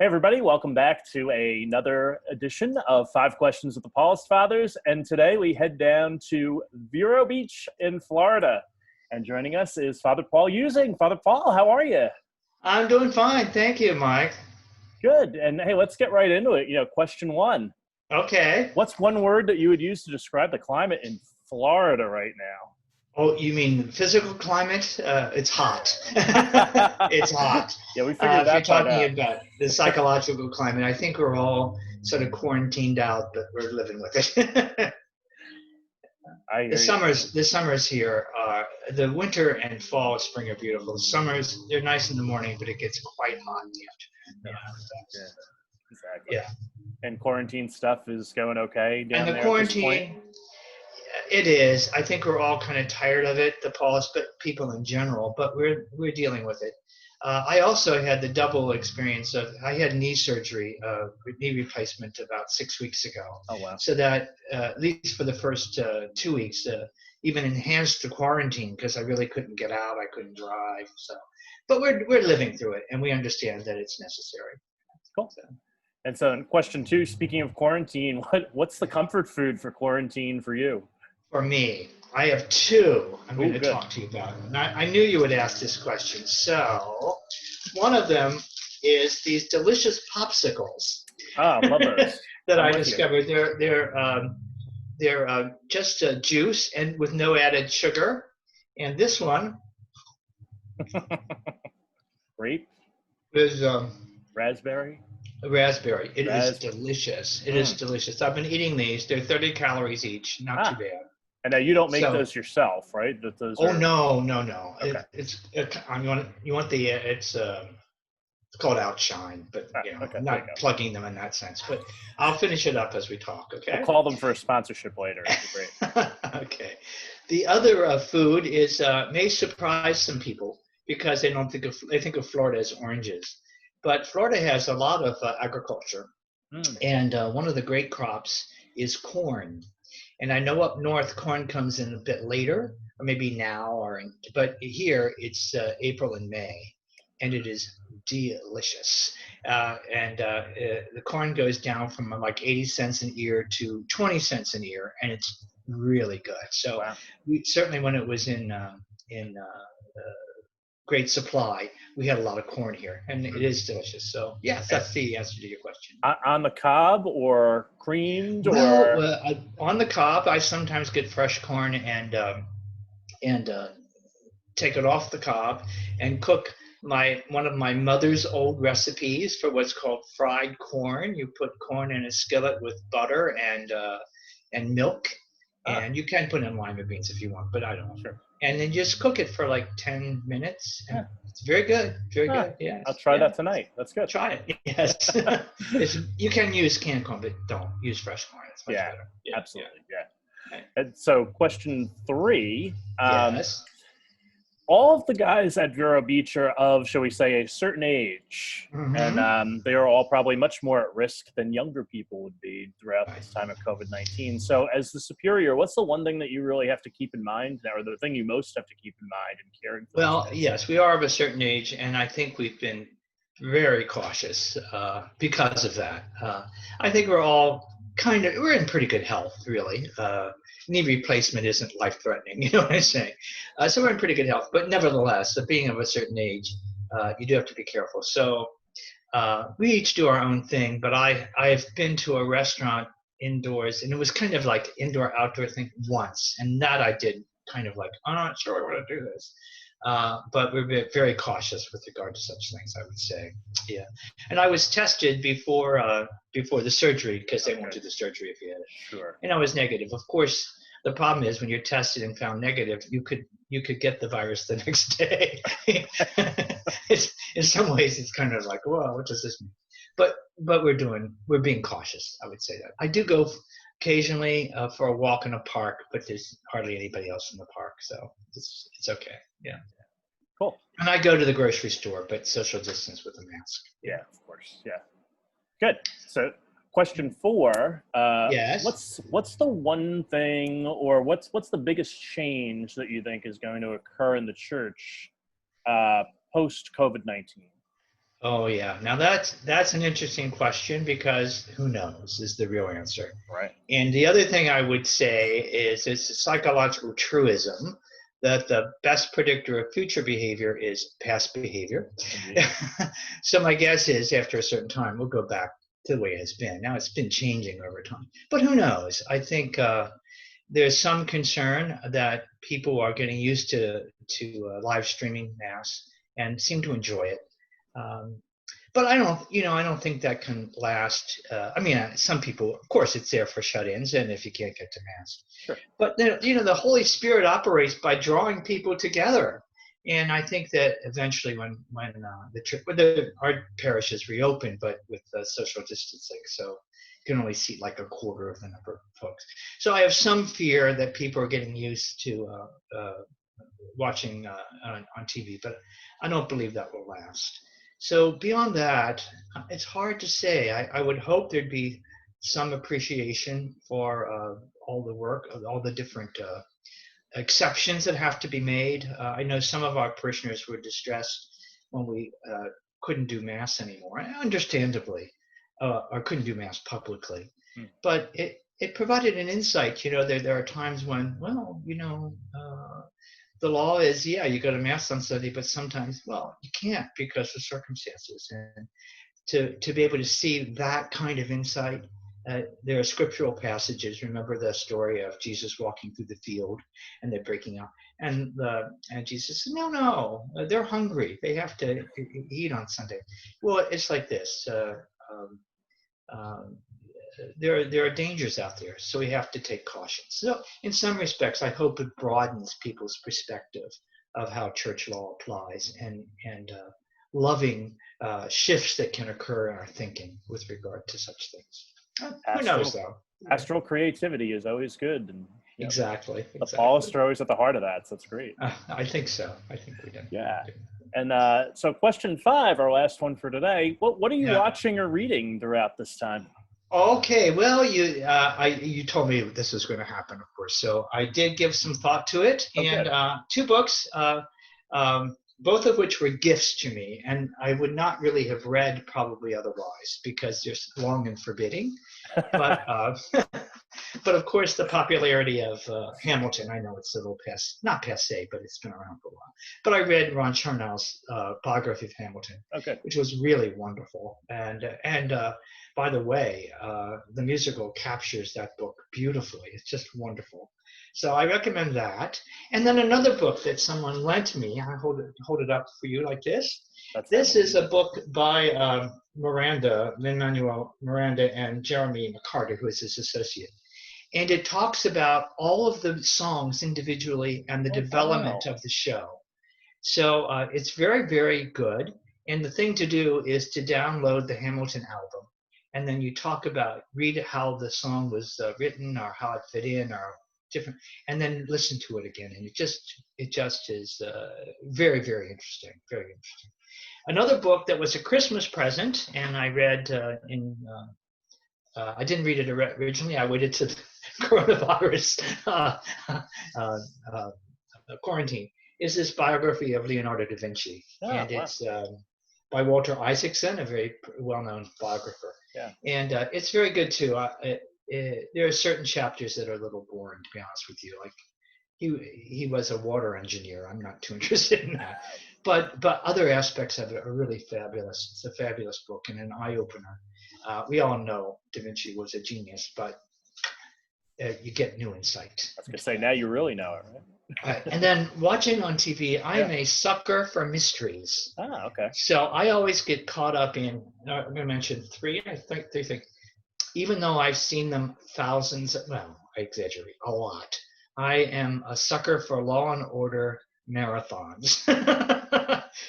Hey everybody, welcome back to another edition of 5 Questions with the Paulist Fathers. And today we head down to Vero Beach in Florida. And joining us is Father Paul Huesing. Father Paul, how are you? I'm doing fine. Thank you, Mike. Good. And hey, let's get right into it. Question 1. Okay. What's one word that you would use to describe the climate in Florida right now? Oh, you mean physical climate? It's hot. It's hot. Yeah, we figured If that you're part talking out. about the psychological climate, I think we're all sort of quarantined out, but we're living with it. I hear The you. summers here are, the winter and fall, spring are beautiful. The summers, they're nice in the morning, but it gets quite hot in the afternoon. Yeah, exactly. Yeah. And quarantine stuff is going okay And down the there at this point? quarantine, it is. I think we're all kind of tired of it, the Paulist people in general, but we're dealing with it. I also had the double experience of I had knee surgery, knee replacement about 6 weeks ago. Oh, wow. So that at least for the first 2 weeks, even enhanced the quarantine because I really couldn't get out, I couldn't drive. So, but we're living through it, and we understand that it's necessary. Cool. And so in question 2, speaking of quarantine, what's the comfort food for quarantine for you? For me, I have 2 I'm going to good. talk to you about. And I knew you would ask this question. So one of them is these delicious popsicles. Ah, love those. that I'm I with you. discovered. They're just juice and with no added sugar. And this one Grape, is raspberry. raspberry. It is delicious. It is delicious. I've been eating these. They're 30 calories each. Not too bad. And now you don't make So- those yourself, right? Those Oh, are... no. Okay. You want the it's called Outshine, but okay, I'm not plugging them in that sense. But I'll finish it up as we talk. Okay. We'll call them for a sponsorship later. It'd be great. Okay. The other food is may surprise some people because they think of Florida as oranges, but Florida has a lot of agriculture, and one of the great crops is corn. And I know up north corn comes in a bit later, or maybe now, but here it's April and May, and it is delicious. The corn goes down from like 80 cents an ear to 20 cents an ear, and it's really good. So we certainly, when it was in great supply, we had a lot of corn here, and it is delicious. So yes, that's the answer to your question. On the cob or creamed on the cob, I sometimes get fresh corn and take it off the cob and cook one of my mother's old recipes for what's called fried corn. You put corn in a skillet with butter and milk, and you can put in lima beans if you want, but I don't. Sure. And then just cook it for like 10 minutes. And it's very good. Very good. Yes. I'll try that tonight. That's good. Try it. Yes. You can use canned corn, but don't use fresh corn. It's much better. Yeah, absolutely. Yeah. Okay. And so question 3. Yes. All of the guys at Vero Beach are of, shall we say, a certain age, and they are all probably much more at risk than younger people would be throughout this time of COVID-19. So as the superior, what's the one thing that you really have to keep in mind, or the thing you most have to keep in mind in caring for Well, yes, we are of a certain age, and I think we've been very cautious because of that. I think we're all we're in pretty good health, really. Knee replacement isn't life-threatening, you know what I'm saying? So we're in pretty good health, but nevertheless, being of a certain age, you do have to be careful. So we each do our own thing, but I've been to a restaurant indoors, and it was kind of like indoor-outdoor thing once, and that I did kind of like, I'm not sure I want to do this. But we're very cautious with regard to such things, I would say. Yeah. And I was tested before the surgery because they won't do the surgery if you had it. Sure. And I was negative. Of course, the problem is when you're tested and found negative, you could get the virus the next day. In some ways, it's kind of like, well, what does this mean? But we're being cautious, I would say that. I do go occasionally for a walk in a park, but there's hardly anybody else in the park, so it's okay. Yeah. Cool. And I go to the grocery store, but social distance with a mask. Yeah, of course. Yeah. Good. So question 4. Yes. What's the one thing, or what's the biggest change that you think is going to occur in the church post COVID-19? Oh yeah. Now that's an interesting question because who knows is the real answer. Right. And the other thing I would say is it's a psychological truism that the best predictor of future behavior is past behavior. So my guess is after a certain time, we'll go back to the way it has been. Now it's been changing over time, but who knows? I think there's some concern that people are getting used to live streaming mass and seem to enjoy it. Um, but I don't think that can last. I mean, some people, of course, it's there for shut-ins, and if you can't get to mass. Sure. But the Holy Spirit operates by drawing people together, and I think that eventually, when our parish is reopened, but with social distancing, so you can only seat like a quarter of the number of folks. So I have some fear that people are getting used to watching on TV, but I don't believe that will last. So beyond that, it's hard to say. I would hope there'd be some appreciation for all the work, all the different exceptions that have to be made. I know some of our parishioners were distressed when we couldn't do Mass anymore, understandably, or couldn't do Mass publicly. But it provided an insight. There are times when, well, the law is, yeah, you go to Mass on Sunday, but sometimes, well, you can't because of circumstances. And to be able to see that kind of insight, there are scriptural passages. Remember the story of Jesus walking through the field and they're breaking out. And Jesus said, no, they're hungry. They have to eat on Sunday. Well, it's like this. There are dangers out there, so we have to take caution. So in some respects, I hope it broadens people's perspective of how church law applies and loving shifts that can occur in our thinking with regard to such things. Who knows, though? Pastoral creativity is always good. And exactly. The Paulists are always at the heart of that, so that's great. I think so. I think we do. Yeah. And so question 5, our last one for today. What are you watching or reading throughout this time? Okay, well, you told me this was going to happen, of course. So I did give some thought to it, and 2 books, both of which were gifts to me, and I would not really have read probably otherwise because they're long and forbidding. But but of course, the popularity of Hamilton, I know it's a little not passe, but it's been around for a while. But I read Ron Chernow's biography of Hamilton, which was really wonderful. And by the way, the musical captures that book beautifully. It's just wonderful. So I recommend that. And then another book that someone lent me, I hold it up for you like this. This is a book by Lin-Manuel Miranda and Jeremy McCarter, who is his associate. And it talks about all of the songs individually and the development of the show. So it's very, very good. And the thing to do is to download the Hamilton album. And then you read how the song was written or how it fit in or different, and then listen to it again. And it just is very, very interesting, very interesting. Another book that was a Christmas present, and I read I didn't read it originally. I waited to the coronavirus quarantine, is this biography of Leonardo da Vinci. It's by Walter Isaacson, a very well-known biographer. And it's very good too. There are certain chapters that are a little boring, to be honest with you. Like he was a water engineer. I'm not too interested in that. But other aspects of it are really fabulous. It's a fabulous book and an eye-opener. We all know Da Vinci was a genius, but you get new insight. I was going to say, now you really know it, right? And then watching on TV, I am a sucker for mysteries. Okay. So I always get caught up in, I'm going to mention 3 things. Even though I've seen them thousands, well, I exaggerate, a lot. I am a sucker for Law and Order marathons.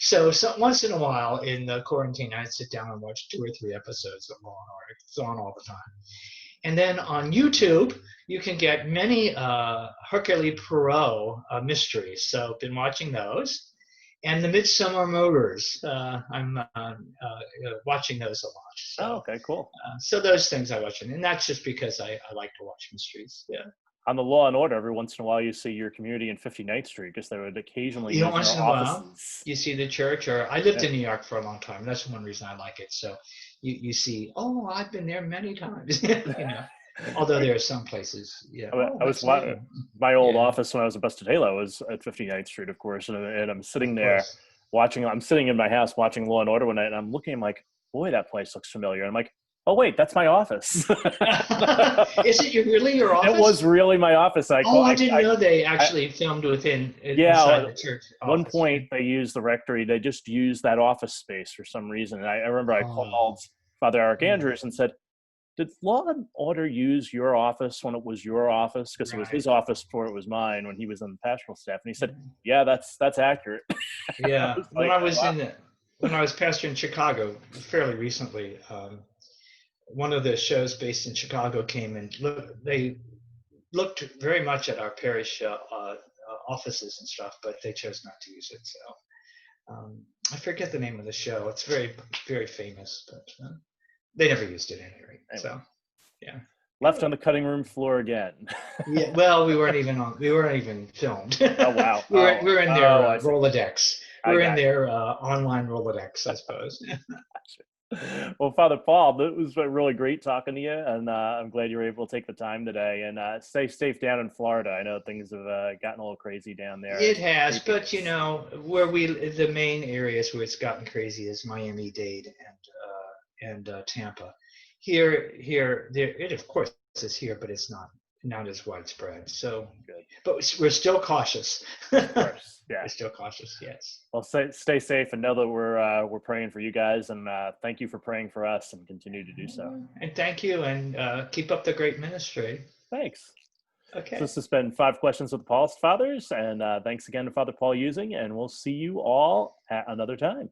So once in a while in the quarantine, I'd sit down and watch 2 or 3 episodes of Law and Order. It's on all the time. And then on YouTube, you can get many Hercule Poirot mysteries. So I've been watching those. And the Midsummer Murders, I'm watching those a lot. So, okay, cool. So those things I watch, and that's just because I like to watch mysteries. Yeah. on the Law and Order, every once in a while you see your community in 59th Street because they would occasionally You know, use once our in a while, offices. you see the church. Or I lived Yeah. in New York for a long time. That's one reason I like it. So you see, oh, I've been there many times. You know, although there are some places, yeah. Oh, I was that's new. my old Yeah, office when I was at Busted Halo was at 59th Street, of course, and I'm of sitting there course. watching. I'm sitting in my house watching Law and Order one night, and I'm looking. I'm like, boy, that place looks familiar. And I'm like, oh wait, that's my office. Is it really your It was office? really my office. Oh, I didn't know they I actually filmed yeah. inside the church One office. point they used the rectory. They just used that office space for some reason. And I remember I Oh, called Father Eric yeah, Andrews and said, did Law and Order use your office when it was your office? Because it was right. his office before it was mine when he was on the pastoral staff. And he said, yeah, that's accurate. I Yeah, was like, oh, wow. when I was pastor in Chicago fairly recently, one of the shows based in Chicago came and they looked very much at our parish offices and stuff, but they chose not to use it. So I forget the name of the show. It's very famous, but they never used it anyway. Anyway, So yeah. left on the cutting room floor again. Yeah, well, we weren't even filmed. Oh, wow. We were in their I see. Rolodex. We I were in got their online Rolodex, I suppose. you. Well, Father Paul, it was really great talking to you, and I'm glad you were able to take the time today. And stay safe down in Florida. I know things have gotten a little crazy down there. It has, but you Creepiness. know, the main areas where it's gotten crazy is Miami-Dade and Tampa. There, it of course is here, but it's not as widespread. So, Good. but we're still cautious. Of course, yeah. We're still cautious, yes. Well, stay safe and know that we're praying for you guys, and thank you for praying for us, and continue to do so. And thank you, and keep up the great ministry. Thanks. Okay. So this has been 5 Questions with the Paulist Fathers, and thanks again to Father Paul Huesing, and we'll see you all at another time.